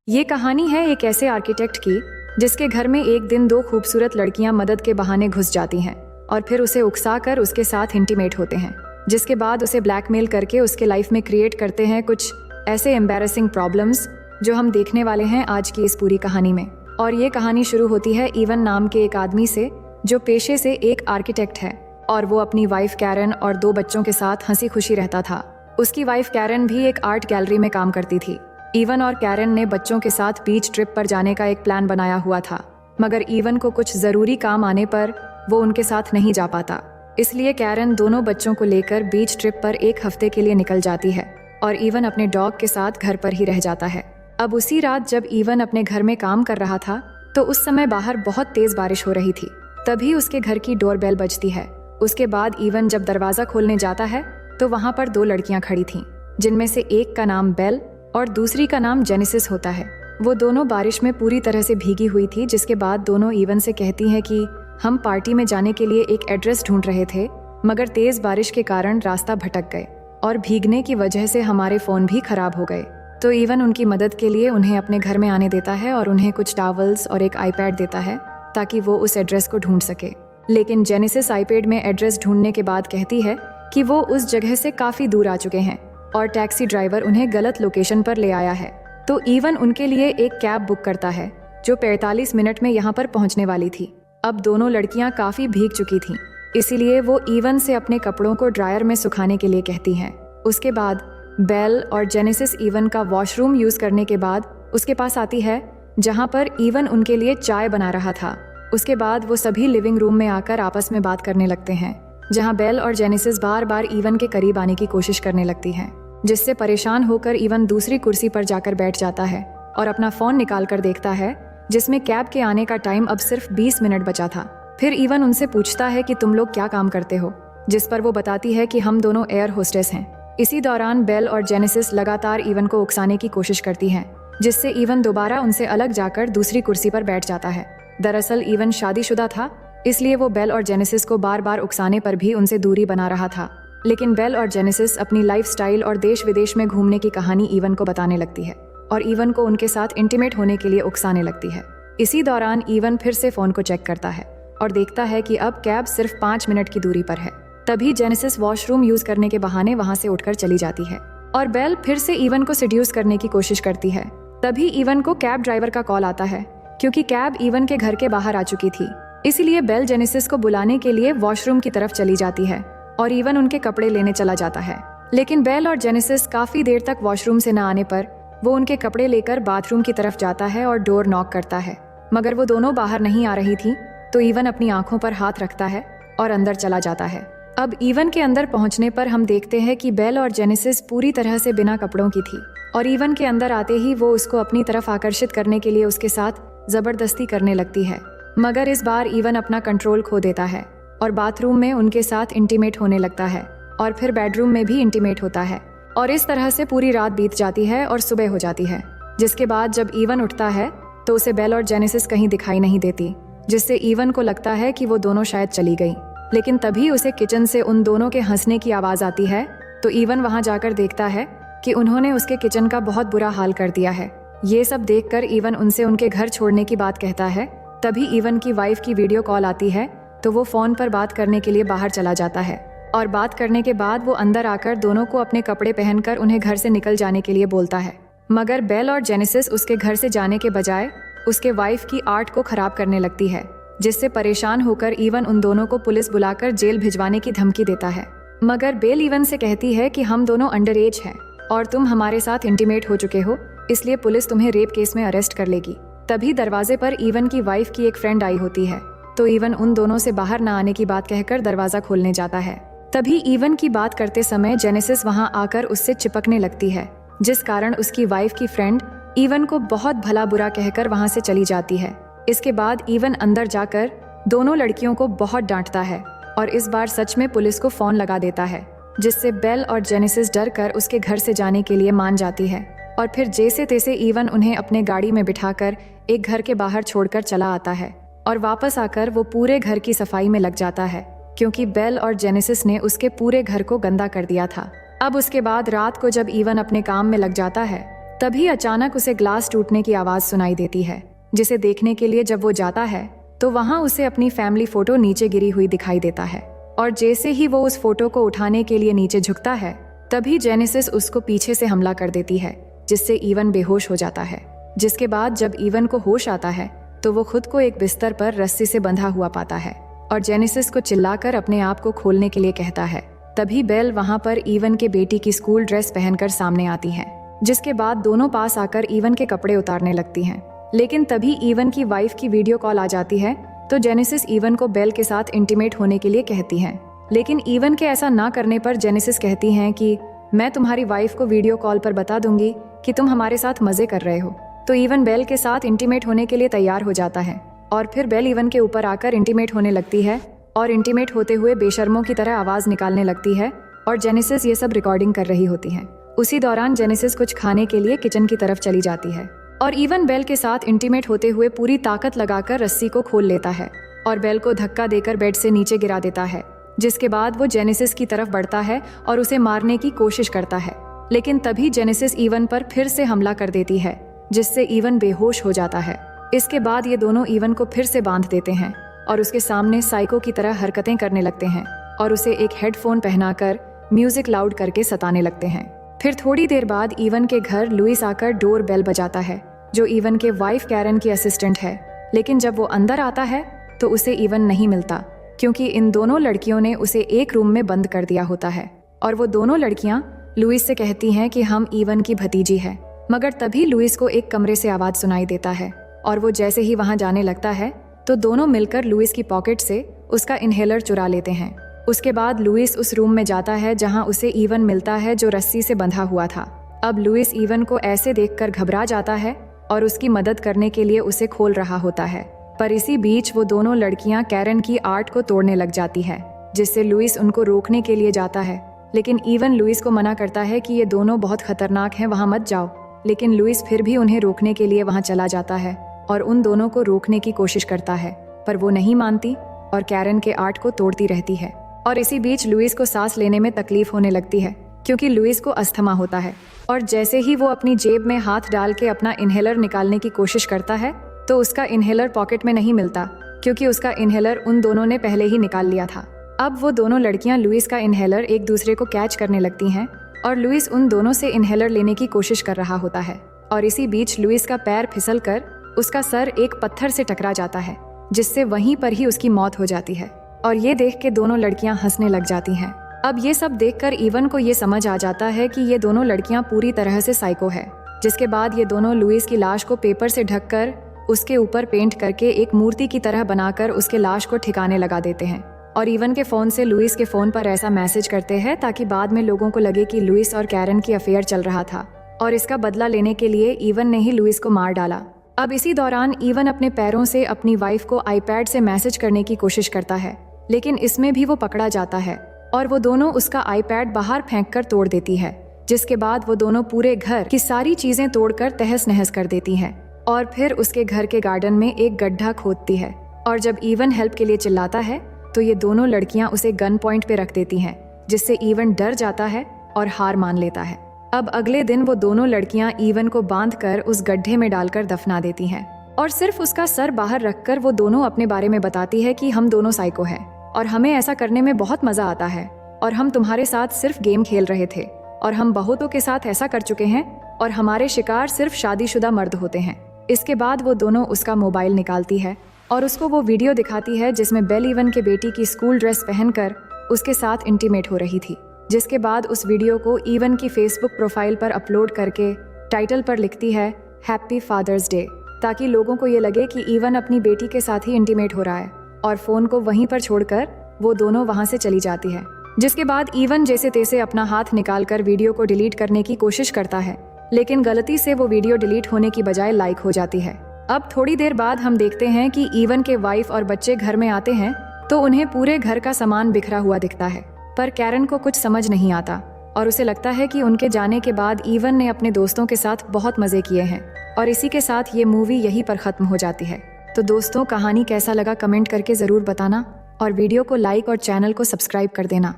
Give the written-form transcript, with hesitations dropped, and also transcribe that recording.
ये कहानी है एक ऐसे आर्किटेक्ट की जिसके घर में एक दिन दो खूबसूरत लड़कियां मदद के बहाने घुस जाती हैं और फिर उसे उकसाकर उसके साथ इंटीमेट होते हैं, जिसके बाद उसे ब्लैकमेल करके उसके लाइफ में क्रिएट करते हैं कुछ ऐसे एम्बैरेसिंग प्रॉब्लम्स जो हम देखने वाले हैं आज की इस पूरी कहानी में। और ये कहानी शुरू होती है इवन नाम के एक आदमी से जो पेशे से एक आर्किटेक्ट है और वो अपनी वाइफ कैरन और दो बच्चों के साथ हंसी खुशी रहता था। उसकी वाइफ कैरन भी एक आर्ट गैलरी में काम करती थी। इवन और कैरन ने बच्चों के साथ बीच ट्रिप पर जाने का एक प्लान बनाया हुआ था, मगर इवन को कुछ जरूरी काम आने पर वो उनके साथ नहीं जा पाता। इसलिए कैरन दोनों बच्चों को लेकर बीच ट्रिप पर एक हफ्ते के लिए निकल जाती है और इवन अपने डॉग के साथ घर पर ही रह जाता है। अब उसी रात जब इवन अपने घर में काम कर रहा था तो उस समय बाहर बहुत तेज बारिश हो रही थी। तभी उसके घर की डोरबेल बजती है। उसके बाद इवन जब दरवाजा खोलने जाता है तो वहां पर दो लड़कियां खड़ी थीं, जिनमें से एक का नाम बेल और दूसरी का नाम जेनेसिस होता है। वो दोनों बारिश में पूरी तरह से भीगी हुई थी, जिसके बाद दोनों इवन से कहती हैं कि हम पार्टी में जाने के लिए एक एड्रेस ढूंढ रहे थे, मगर तेज बारिश के कारण रास्ता भटक गए और भीगने की वजह से हमारे फ़ोन भी खराब हो गए। तो इवन उनकी मदद के लिए उन्हें अपने घर में आने देता है और उन्हें कुछ टॉवल्स और एक आईपैड देता है ताकि वो उस एड्रेस को ढूंढ सके। लेकिन जेनेसिस आईपैड में एड्रेस ढूंढने के बाद कहती है कि वो उस जगह से काफ़ी दूर आ चुके हैं और टैक्सी ड्राइवर उन्हें गलत लोकेशन पर ले आया है। तो इवन उनके लिए एक कैब बुक करता है जो 45 मिनट में यहाँ पर पहुँचने वाली थी। अब दोनों लड़कियाँ काफ़ी भीग चुकी थीं, इसीलिए वो इवन से अपने कपड़ों को ड्रायर में सुखाने के लिए कहती हैं। उसके बाद बेल और जेनेसिस इवन का वॉशरूम यूज़ करने के बाद उसके पास आती है, जहाँ पर इवन उनके लिए चाय बना रहा था। उसके बाद वो सभी लिविंग रूम में आकर आपस में बात करने लगते हैं, जहाँ बेल और जेनेसिस बार बार इवन के करीब आने की कोशिश करने लगती हैं, जिससे परेशान होकर इवन दूसरी कुर्सी पर जाकर बैठ जाता है और अपना फ़ोन निकाल कर देखता है, जिसमें कैब के आने का टाइम अब सिर्फ 20 मिनट बचा था। फिर इवन उनसे पूछता है कि तुम लोग क्या काम करते हो, जिस पर वो बताती है कि हम दोनों एयर होस्टेस हैं। इसी दौरान बेल और जेनेसिस लगातार इवन को उकसाने की कोशिश करती हैं, जिससे इवन दोबारा उनसे अलग जाकर दूसरी कुर्सी पर बैठ जाता है। दरअसल इवन शादीशुदा था, इसलिए वो बेल और जेनेसिस को बार बार उकसाने पर भी उनसे दूरी बना रहा था। लेकिन बेल और जेनेसिस अपनी लाइफस्टाइल और देश विदेश में घूमने की कहानी इवन को बताने लगती है और इवन को उनके साथ इंटीमेट होने के लिए उकसाने लगती है। इसी दौरान इवन फिर से फ़ोन को चेक करता है और देखता है कि अब कैब सिर्फ 5 मिनट की दूरी पर है। तभी जेनेसिस वॉशरूम यूज करने के बहाने वहां से उठकर चली जाती है और बेल फिर से इवन को सिड्यूस करने की कोशिश करती है। तभी इवन को कैब ड्राइवर का कॉल आता है, क्योंकि कैब इवन के घर के बाहर आ चुकी थी। इसीलिए बेल जेनेसिस को बुलाने के लिए वॉशरूम की तरफ चली जाती है और इवन उनके कपड़े लेने चला जाता है। लेकिन बेल और जेनेसिस काफी देर तक वॉशरूम से न आने पर वो उनके कपड़े लेकर बाथरूम की तरफ जाता है और डोर नॉक करता है, मगर वो दोनों बाहर नहीं आ रही थी। तो इवन अपनी आंखों पर हाथ रखता है और अंदर चला जाता है। अब इवन के अंदर पहुंचने पर हम देखते हैं कि बेल और जेनेसिस पूरी तरह से बिना कपड़ों की थी और इवन के अंदर आते ही वो उसको अपनी तरफ आकर्षित करने के लिए उसके साथ जबरदस्ती करने लगती है, मगर इस बार इवन अपना कंट्रोल खो देता है और बाथरूम में उनके साथ इंटीमेट होने लगता है और फिर बेडरूम में भी इंटीमेट होता है। और इस तरह से पूरी रात बीत जाती है और सुबह हो जाती है, जिसके बाद जब इवन उठता है तो उसे बेल और जेनेसिस कहीं दिखाई नहीं देती, जिससे इवन को लगता है कि वो दोनों शायद चली गई। लेकिन तभी उसे किचन से उन दोनों के हंसने की आवाज़ आती है। तो इवन वहां जाकर देखता है कि उन्होंने उसके किचन का बहुत बुरा हाल कर दिया है। ये सब देखकर इवन उनसे उनके घर छोड़ने की बात कहता है। तभी इवन की वाइफ की वीडियो कॉल आती है, तो वो फ़ोन पर बात करने के लिए बाहर चला जाता है और बात करने के बाद वो अंदर आकर दोनों को अपने कपड़े पहनकर उन्हें घर से निकल जाने के लिए बोलता है। मगर बेल और जेनेसिस उसके घर से जाने के बजाय उसके वाइफ की आर्ट को खराब करने लगती है, जिससे परेशान होकर इवन उन दोनों को पुलिस बुलाकर जेल भिजवाने की धमकी देता है। मगर बेल इवन से कहती है कि हम दोनों अंडर एज हैं और तुम हमारे साथ इंटीमेट हो चुके हो, इसलिए पुलिस तुम्हें रेप केस में अरेस्ट कर लेगी। तभी दरवाजे पर इवन की वाइफ की एक फ्रेंड आई होती है, तो इवन उन दोनों से बाहर न आने की बात कहकर दरवाजा खोलने जाता है। तभी इवन की बात करते समय जेनेसिस वहां आकर उससे चिपकने लगती है, जिस कारण उसकी वाइफ की फ्रेंड इवन को बहुत भला बुरा कहकर वहां से चली जाती है। इसके बाद इवन अंदर जाकर दोनों लड़कियों को बहुत डांटता है और इस बार सच में पुलिस को फोन लगा देता है, जिससे बेल और जेनेसिस डर कर उसके घर से जाने के लिए मान जाती है और फिर जैसे तैसे इवन उन्हें अपने गाड़ी में बिठाकर एक घर के बाहर छोड़कर चला आता है और वापस आकर वो पूरे घर की सफाई में लग जाता है, क्योंकि बेल और जेनेसिस ने उसके पूरे घर को गंदा कर दिया था। अब उसके बाद रात को जब इवन अपने काम में लग जाता है तभी अचानक उसे ग्लास टूटने की आवाज सुनाई देती है, जिसे देखने के लिए जब वो जाता है तो वहां उसे अपनी फैमिली फोटो नीचे गिरी हुई दिखाई देता है। और जैसे ही वो उस फोटो को उठाने के लिए नीचे झुकता है, तभी जेनेसिस उसको पीछे से हमला कर देती है, जिससे इवन बेहोश हो जाता है। जिसके बाद जब इवन को होश आता है तो वो खुद को एक बिस्तर पर रस्सी से बंधा हुआ पाता है और जेनेसिस को चिल्लाकर अपने आप को खोलने के लिए कहता है। तभी बेल वहां पर इवन के बेटी की स्कूल ड्रेस पहनकर सामने आती है, जिसके बाद दोनों पास आकर इवन के कपड़े उतारने लगती हैं। लेकिन तभी इवन की वाइफ की वीडियो कॉल आ जाती है, तो जेनेसिस इवन को बेल के साथ इंटीमेट होने के लिए कहती हैं। लेकिन इवन के ऐसा ना करने पर जेनेसिस कहती हैं कि मैं तुम्हारी वाइफ को वीडियो कॉल पर बता दूंगी कि तुम हमारे साथ मजे कर रहे हो। तो इवन बेल के साथ इंटीमेट होने के लिए तैयार हो जाता है और फिर बेल इवन के ऊपर आकर इंटीमेट होने लगती है और इंटीमेट होते हुए बेशर्मों की तरह आवाज निकालने लगती है और जेनेसिस ये सब रिकॉर्डिंग कर रही होती है। उसी दौरान जेनेसिस कुछ खाने के लिए किचन की तरफ चली जाती है और इवन बेल के साथ इंटीमेट होते हुए पूरी ताकत लगाकर रस्सी को खोल लेता है और बेल को धक्का देकर बेड से नीचे गिरा देता है। जिसके बाद वो जेनेसिस की तरफ बढ़ता है और उसे मारने की कोशिश करता है, लेकिन तभी जेनेसिस इवन पर फिर से हमला कर देती है, जिससे इवन बेहोश हो जाता है। इसके बाद ये दोनों इवन को फिर से बांध देते हैं और उसके सामने साइको की तरह हरकतें करने लगते हैं और उसे एक हेडफोन पहनाकर म्यूजिक लाउड करके सताने लगते हैं। फिर थोड़ी देर बाद इवन के घर लुइस आकर डोर बेल बजाता है, जो इवन के वाइफ कैरन की असिस्टेंट है। लेकिन जब वो अंदर आता है तो उसे इवन नहीं मिलता, क्योंकि इन दोनों लड़कियों ने उसे एक रूम में बंद कर दिया होता है और वो दोनों लड़कियां लुइस से कहती हैं कि हम इवन की भतीजी है। मगर तभी लुइस को एक कमरे से आवाज सुनाई देता है और वो जैसे ही वहां जाने लगता है तो दोनों मिलकर लुइस की पॉकेट से उसका इनहेलर चुरा लेते हैं। उसके बाद लुइस उस रूम में जाता है जहां उसे इवन मिलता है, जो रस्सी से बंधा हुआ था। अब लुइस इवन को ऐसे देखकर घबरा जाता है और उसकी मदद करने के लिए उसे खोल रहा होता है। पर इसी बीच वो दोनों लड़कियां कैरन की आर्ट को तोड़ने लग जाती है, जिससे लुइस उनको रोकने के लिए जाता है। लेकिन इवन लुइस को मना करता है कि ये दोनों बहुत खतरनाक हैं, वहां मत जाओ। लेकिन लुइस फिर भी उन्हें रोकने के लिए वहां चला जाता है और उन दोनों को रोकने की कोशिश करता है, पर वो नहीं मानती और कैरन के आर्ट को तोड़ती रहती है। और इसी बीच लुइस को सांस लेने में तकलीफ होने लगती है, क्योंकि लुइस को अस्थमा होता है। और जैसे ही वो अपनी जेब में हाथ डाल के अपना इनहेलर निकालने की कोशिश करता है तो उसका इनहेलर पॉकेट में नहीं मिलता, क्योंकि उसका इनहेलर उन दोनों ने पहले ही निकाल लिया था। अब वो दोनों लड़कियां लुइस का इनहेलर एक दूसरे को कैच करने लगती हैं और लुइस उन दोनों से इनहेलर लेने की कोशिश कर रहा होता है। और इसी बीच लुइस का पैर फिसल कर उसका सर एक पत्थर से टकरा जाता है, जिससे वहीं पर ही उसकी मौत हो जाती है। और ये देख के दोनों लड़कियां हंसने लग जाती हैं। अब ये सब देखकर इवन को ये समझ आ जाता है कि ये दोनों लड़कियां पूरी तरह से साइको है। जिसके बाद ये दोनों लुइस की लाश को पेपर से ढककर उसके ऊपर पेंट करके एक मूर्ति की तरह बनाकर उसके लाश को ठिकाने लगा देते हैं। और इवन के फोन से लुइस के फोन पर ऐसा मैसेज करते हैं ताकि बाद में लोगों को लगे कि लुइस और कैरन की अफेयर चल रहा था, और इसका बदला लेने के लिए इवन ने ही लुइस को मार डाला। अब इसी दौरान इवन अपने पैरों से अपनी वाइफ को आईपैड से मैसेज करने की कोशिश करता है, लेकिन इसमें भी वो पकड़ा जाता है और वो दोनों उसका आईपैड बाहर फेंक कर तोड़ देती है। जिसके बाद वो दोनों पूरे घर की सारी चीजें तोड़कर तहस नहस कर देती हैं और फिर उसके घर के गार्डन में एक गड्ढा खोदती है। और जब इवन हेल्प के लिए चिल्लाता है तो ये दोनों लड़कियां उसे गन पॉइंट पे रख देती हैं, जिससे इवन डर जाता है और हार मान लेता है। अब अगले दिन वो दोनों लड़कियां इवन को बांधकर उस गड्ढे में डालकर दफना देती हैं और सिर्फ उसका सर बाहर रखकर वो दोनों अपने बारे में बताती है कि हम दोनों साइको हैं और हमें ऐसा करने में बहुत मजा आता है और हम तुम्हारे साथ सिर्फ गेम खेल रहे थे और हम बहुतों के साथ ऐसा कर चुके हैं और हमारे शिकार सिर्फ शादीशुदा मर्द होते हैं। इसके बाद वो दोनों उसका मोबाइल निकालती है और उसको वो वीडियो दिखाती है जिसमें बेल इवन के बेटी की स्कूल ड्रेस पहनकर उसके साथ इंटीमेट हो रही थी। जिसके बाद उस वीडियो को इवन की फेसबुक प्रोफाइल पर अपलोड करके टाइटल पर लिखती है हैप्पी फादर्स डे, ताकि लोगों को ये लगे कि इवन अपनी बेटी के साथ ही इंटीमेट हो रहा है। और फोन को वहीं पर छोड़कर वो दोनों वहां से चली जाती है। जिसके बाद इवन जैसे तैसे अपना हाथ निकालकर वीडियो को डिलीट करने की कोशिश करता है, लेकिन गलती से वो वीडियो डिलीट होने की बजाय लाइक हो जाती है। अब थोड़ी देर बाद हम देखते हैं कि इवन के वाइफ और बच्चे घर में आते हैं तो उन्हें पूरे घर का सामान बिखरा हुआ दिखता है, पर कैरन को कुछ समझ नहीं आता और उसे लगता है कि उनके जाने के बाद इवन ने अपने दोस्तों के साथ बहुत मजे किए हैं। और इसी के साथ ये मूवी यहीं पर खत्म हो जाती है। तो दोस्तों, कहानी कैसा लगा कमेंट करके जरूर बताना और वीडियो को लाइक और चैनल को सब्सक्राइब कर देना।